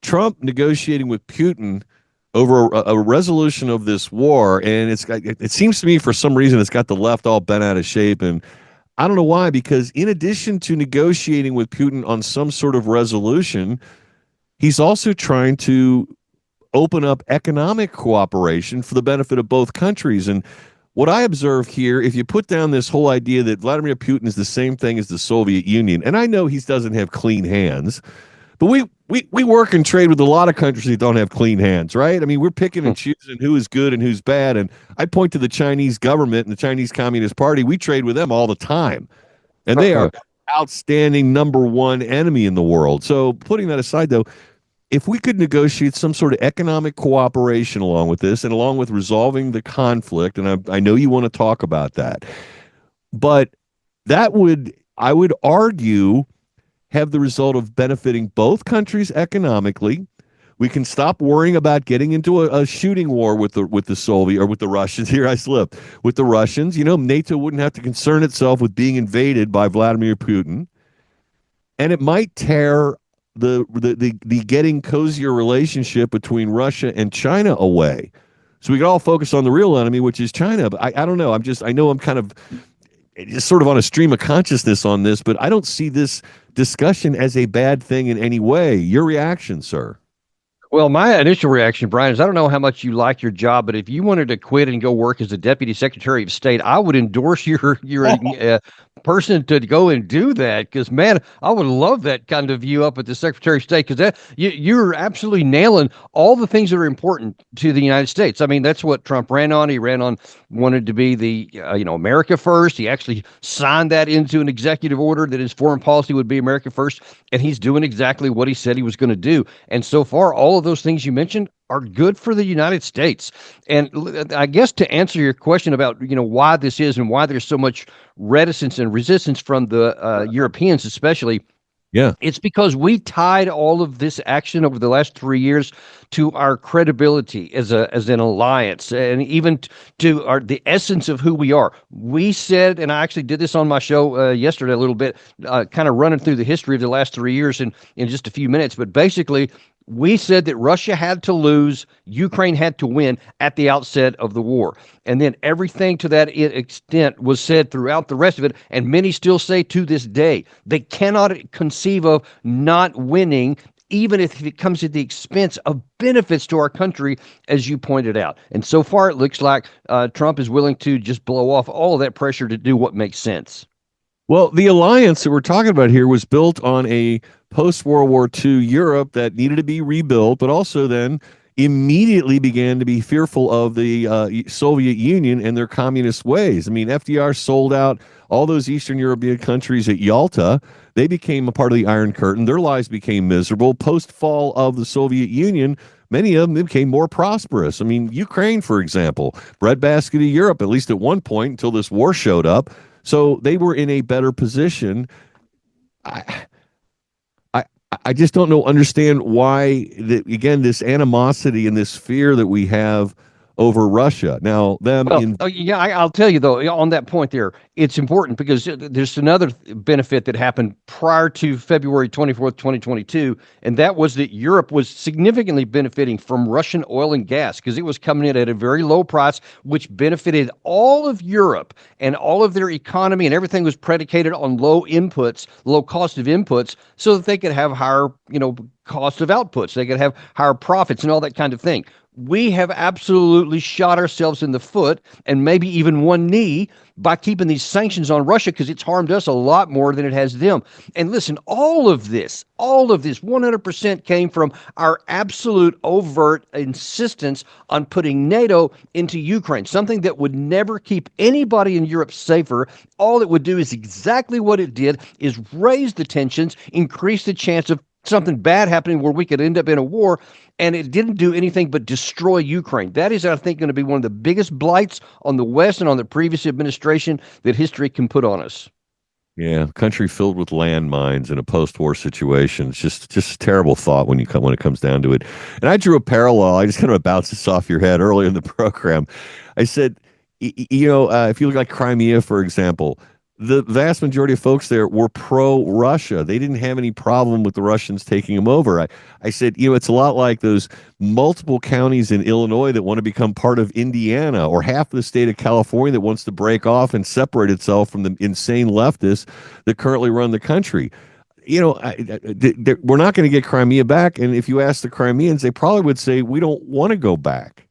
Trump negotiating with Putin over a resolution of this war, and it seems to me for some reason it's got the left all bent out of shape, and I don't know why, because in addition to negotiating with Putin on some sort of resolution, he's also trying to open up economic cooperation for the benefit of both countries. And what I observe here, if you put down this whole idea that Vladimir Putin is the same thing as the Soviet Union, and I know he doesn't have clean hands, but we work and trade with a lot of countries that don't have clean hands, right? I mean, we're picking and choosing who is good and who's bad. And I point to the Chinese government and the Chinese Communist Party. We trade with them all the time. And they are outstanding number one enemy in the world. So putting that aside, though, if we could negotiate some sort of economic cooperation along with this and along with resolving the conflict, and I know you want to talk about that, but that would, I would argue, have the result of benefiting both countries economically. We can stop worrying about getting into a shooting war with the Soviet or with the Russians. Here I slipped. With the Russians, NATO wouldn't have to concern itself with being invaded by Vladimir Putin, and it might tear the getting cozier relationship between Russia and China away. So we could all focus on the real enemy, which is China. But I don't know. I know I'm kind of just sort of on a stream of consciousness on this, but I don't see this discussion as a bad thing in any way. Your reaction, sir? Well, my initial reaction, Brian, is I don't know how much you like your job, but if you wanted to quit and go work as a deputy secretary of state, I would endorse your person to go and do that. Because, man, I would love that kind of you up at the Secretary of State, because you're absolutely nailing all the things that are important to the United States. I mean, that's what Trump ran on. He ran on, wanted to be the, America first. He actually signed that into an executive order that his foreign policy would be America first. And he's doing exactly what he said he was going to do. And so far, all of those things you mentioned are good for the United States. And I guess to answer your question about, why this is and why there's so much reticence and resistance from the Europeans, especially, yeah, it's because we tied all of this action over the last 3 years to our credibility as an alliance, and even to the essence of who we are. We said, and I actually did this on my show yesterday a little bit, kind of running through the history of the last 3 years in just a few minutes, but basically, we said that Russia had to lose, Ukraine had to win at the outset of the war. And then everything to that extent was said throughout the rest of it, and many still say to this day, they cannot conceive of not winning, even if it comes at the expense of benefits to our country, as you pointed out. And so far, it looks like Trump is willing to just blow off all of that pressure to do what makes sense. Well, the alliance that we're talking about here was built on a post-World War II Europe that needed to be rebuilt, but also then immediately began to be fearful of the Soviet Union and their communist ways. I mean, FDR sold out all those Eastern European countries at Yalta. They became a part of the Iron Curtain. Their lives became miserable. Post-fall of the Soviet Union, many of them became more prosperous. I mean, Ukraine, for example, breadbasket of Europe, at least at one point until this war showed up. So they were in a better position. I just don't understand why, again, this animosity and this fear that we have over Russia. Now, I'll tell you, though, on that point there, it's important because there's another benefit that happened prior to February 24th, 2022, and that was that Europe was significantly benefiting from Russian oil and gas because it was coming in at a very low price, which benefited all of Europe, and all of their economy and everything was predicated on low cost of inputs, so that they could have higher, cost of outputs. They could have higher profits and all that kind of thing. We have absolutely shot ourselves in the foot, and maybe even one knee, by keeping these sanctions on Russia, because it's harmed us a lot more than it has them. And listen, all of this 100% came from our absolute overt insistence on putting NATO into Ukraine, something that would never keep anybody in Europe safer. All it would do is exactly what it did, is raise the tensions, increase the chance of something bad happening where we could end up in a war, and it didn't do anything but destroy Ukraine. That is, I think, going to be one of the biggest blights on the West and on the previous administration that history can put on us. Yeah, country filled with landmines in a post-war situation. It's just a terrible thought when it comes down to it. And I drew a parallel. I just kind of bounced this off your head earlier in the program. I said, if you look like Crimea, for example, the vast majority of folks there were pro-Russia. They didn't have any problem with the Russians taking them over. I said, it's a lot like those multiple counties in Illinois that want to become part of Indiana, or half of the state of California that wants to break off and separate itself from the insane leftists that currently run the country. We're not going to get Crimea back. And if you ask the Crimeans, they probably would say, we don't want to go back.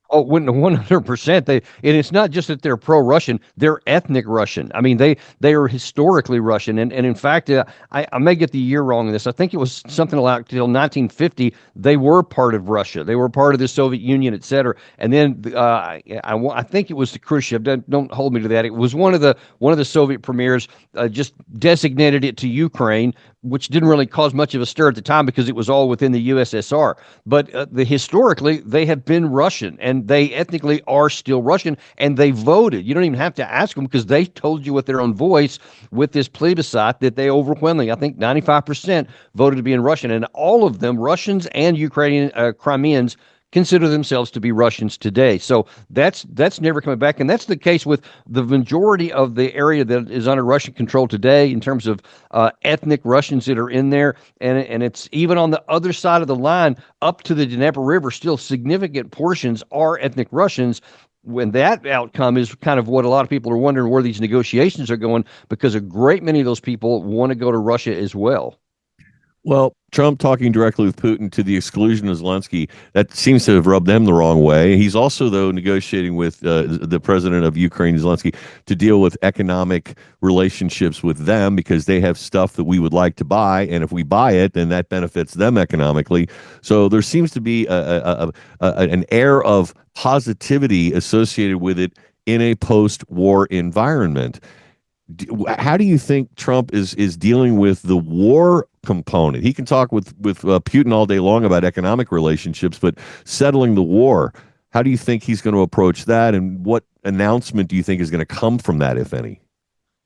Oh, 100%. And it's not just that they're pro-Russian; they're ethnic Russian. I mean, they are historically Russian, and in fact, I may get the year wrong on this. I think it was something like till 1950. They were part of Russia. They were part of the Soviet Union, et cetera. And then I think it was the Khrushchev. Don't hold me to that. It was one of the Soviet premiers just designated it to Ukraine, which didn't really cause much of a stir at the time because it was all within the USSR. But historically, they have been Russian, and they ethnically are still Russian, and they voted. You don't even have to ask them because they told you with their own voice with this plebiscite that they overwhelmingly, I think 95%, voted to be in Russian. And all of them, Russians and Ukrainian Crimeans, consider themselves to be Russians today. So that's never coming back. And that's the case with the majority of the area that is under Russian control today in terms of ethnic Russians that are in there. And it's even on the other side of the line up to the Dnieper River, still significant portions are ethnic Russians. When that outcome is kind of what a lot of people are wondering where these negotiations are going, because a great many of those people want to go to Russia as well. Well, Trump talking directly with Putin to the exclusion of Zelensky, that seems to have rubbed them the wrong way. He's also, though, negotiating with the president of Ukraine, Zelensky, to deal with economic relationships with them because they have stuff that we would like to buy. And if we buy it, then that benefits them economically. So there seems to be an air of positivity associated with it in a post-war environment. How do you think Trump is dealing with the war component? He can talk with Putin all day long about economic relationships, but settling the war, how do you think he's going to approach that, and what announcement do you think is going to come from that, if any?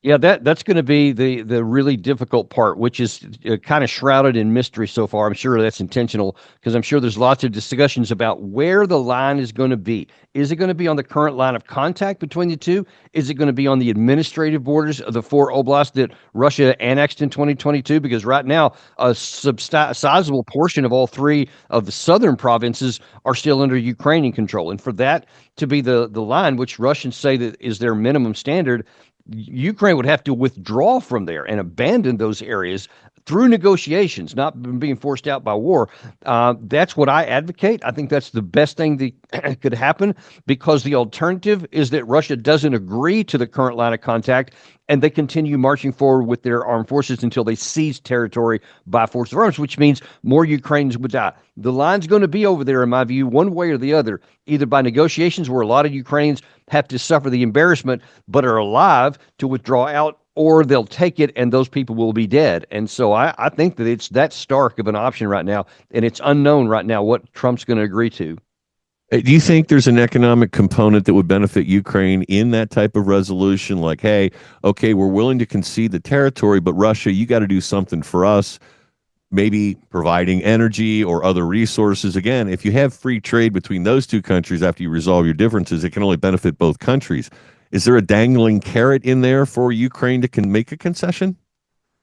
Yeah, that's going to be the really difficult part, which is kind of shrouded in mystery so far. I'm sure that's intentional because I'm sure there's lots of discussions about where the line is going to be. Is it going to be on the current line of contact between the two? Is it going to be on the administrative borders of the four oblasts that Russia annexed in 2022? Because right now, a sizable portion of all three of the southern provinces are still under Ukrainian control. And for that to be the line, which Russians say that is their minimum standard, Ukraine would have to withdraw from there and abandon those areas through negotiations, not being forced out by war. That's what I advocate. I think that's the best thing that could happen, because the alternative is that Russia doesn't agree to the current line of contact and they continue marching forward with their armed forces until they seize territory by force of arms, which means more Ukrainians would die. The line's going to be over there, in my view, one way or the other, either by negotiations where a lot of Ukrainians have to suffer the embarrassment but are alive to withdraw out, or they'll take it and those people will be dead. And so I think that it's that stark of an option right now, and it's unknown right now what Trump's going to agree to. Do you think there's an economic component that would benefit Ukraine in that type of resolution? Like, hey, okay, we're willing to concede the territory, but Russia, you got to do something for us, maybe providing energy or other resources. Again, if you have free trade between those two countries after you resolve your differences, it can only benefit both countries. Is there a dangling carrot in there for Ukraine to make a concession?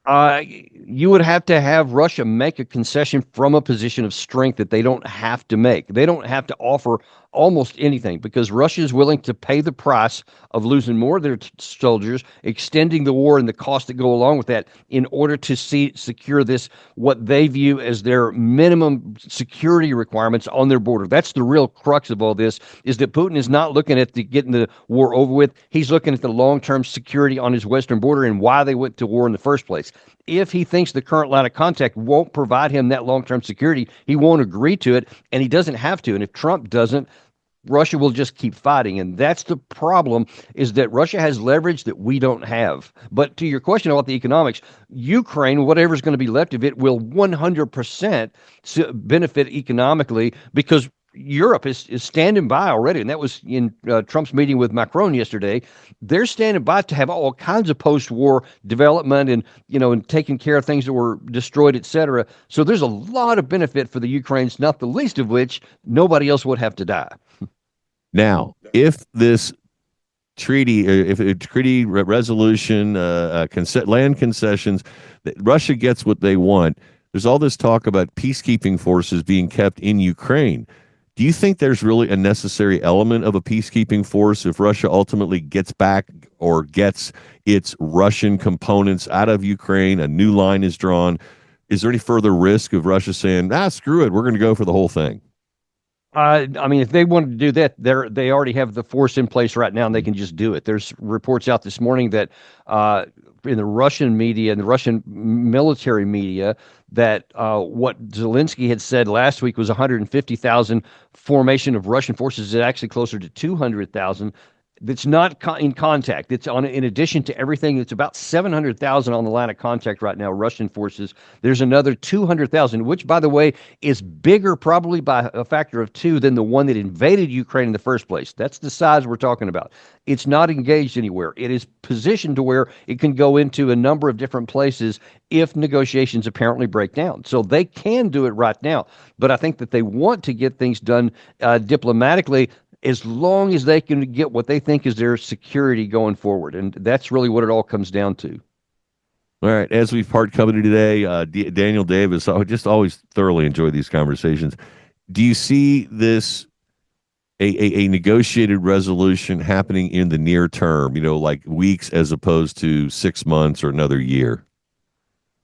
You would have to have Russia make a concession from a position of strength that they don't have to make. They don't have to offer almost anything, because Russia is willing to pay the price of losing more of their soldiers, extending the war and the costs that go along with that, in order to secure this, what they view as their minimum security requirements on their border. That's the real crux of all this, is that Putin is not looking at getting the war over with. He's looking at the long-term security on his western border and why they went to war in the first place. If he thinks the current line of contact won't provide him that long-term security, he won't agree to it, and he doesn't have to. And if Trump doesn't, Russia will just keep fighting. And that's the problem, is that Russia has leverage that we don't have. But to your question about the economics, Ukraine, whatever's going to be left of it, will 100% benefit economically, because Europe is standing by already. And that was in Trump's meeting with Macron yesterday. They're standing by to have all kinds of post-war development and, and taking care of things that were destroyed, et cetera. So there's a lot of benefit for the Ukrainians, not the least of which nobody else would have to die. Now, if this if a treaty resolution, land concessions, Russia gets what they want. There's all this talk about peacekeeping forces being kept in Ukraine. Do you think there's really a necessary element of a peacekeeping force if Russia ultimately gets back or gets its Russian components out of Ukraine? A new line is drawn. Is there any further risk of Russia saying, screw it, we're going to go for the whole thing? I mean, if they wanted to do that, they already have the force in place right now, and they can just do it. There's reports out this morning that in the Russian media and the Russian military media that what Zelensky had said last week was 150,000 formation of Russian forces is actually closer to 200,000. That's not in contact. It's on in addition to everything. It's about 700,000 on the line of contact right now. Russian forces. There's another 200,000, which, by the way, is bigger probably by a factor of two than the one that invaded Ukraine in the first place. That's the size we're talking about. It's not engaged anywhere. It is positioned to where it can go into a number of different places if negotiations apparently break down. So they can do it right now. But I think that they want to get things done diplomatically as long as they can get what they think is their security going forward. And that's really what it all comes down to. All right. As we part company today, Daniel Davis, I just always thoroughly enjoy these conversations. Do you see this a negotiated resolution happening in the near term, like weeks as opposed to 6 months or another year?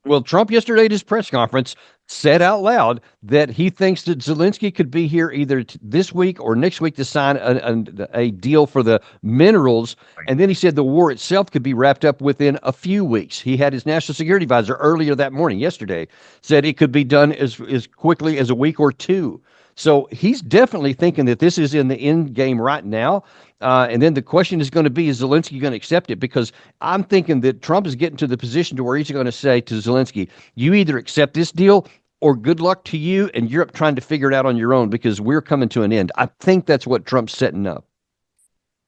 Well, Trump yesterday at his press conference said out loud that he thinks that Zelensky could be here either this week or next week to sign a deal for the minerals. And then he said the war itself could be wrapped up within a few weeks. He had his national security advisor earlier that morning, yesterday, said it could be done as quickly as a week or two. So he's definitely thinking that this is in the end game right now. And then the question is going to be, is Zelensky going to accept it? Because I'm thinking that Trump is getting to the position to where he's going to say to Zelensky, you either accept this deal or good luck to you and Europe trying to figure it out on your own because we're coming to an end. I think that's what Trump's setting up.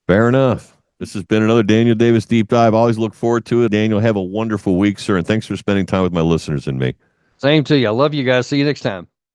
Fair enough. This has been another Daniel Davis Deep Dive. Always look forward to it. Daniel, have a wonderful week, sir. And thanks for spending time with my listeners and me. Same to you. I love you guys. See you next time.